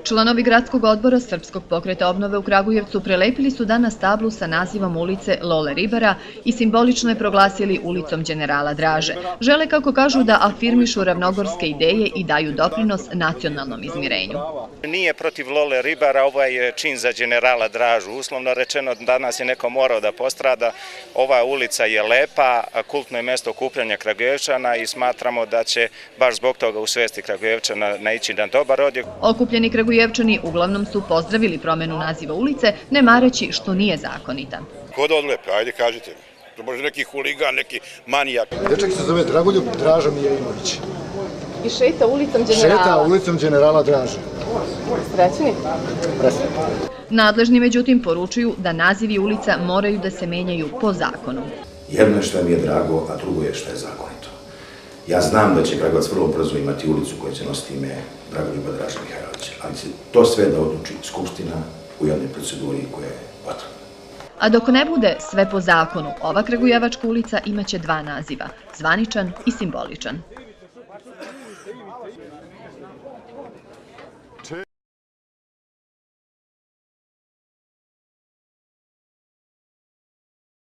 Članovi gradskog odbora Srpskog pokreta obnove u Kragujevcu prelepili su danas tablu sa nazivom ulice Lole Ribara i simbolično je proglasili ulicom Đenerala Draže. Žele, kako kažu, da afirmišu ravnogorske ideje i daju doprinos nacionalnom izmirenju. Nije protiv Lole Ribara, ovaj je čin za Đenerala Dražu. Uslovno rečeno, danas je neko morao da postrada. Ova ulica je lepa, kultno je mesto okupljanja Kragujevčana i smatramo da će baš zbog toga u svesti Kragujevčana naići na dobar odjek. Okupljeni Kragujevčani uglavnom su pozdravili promenu naziva ulice, ne mareći što nije zakonita. Ko da odlepe, ajde kažite. To može neki huligan, neki manijak. Dečak se zove Dragoljub Draža Mijajmović. I šeta ulicom Đenerala. Šeta ulicom Đenerala Draže. Srećni? Presretni. Nadležni međutim poručuju da nazivi ulica moraju da se menjaju po zakonu. Jedno je što mi je drago, a drugo je što je zakonito. Ja znam da će Kragujevac vrlo brzo imati ulicu koja će nositi ime Dragoljuba Draže Mihajlovića, ali će to sve da odluči Skupština u javnoj proceduri koja je potrebna. A dok ne bude sve po zakonu, ova Kragujevačka ulica imaće dva naziva, zvaničan i simboličan.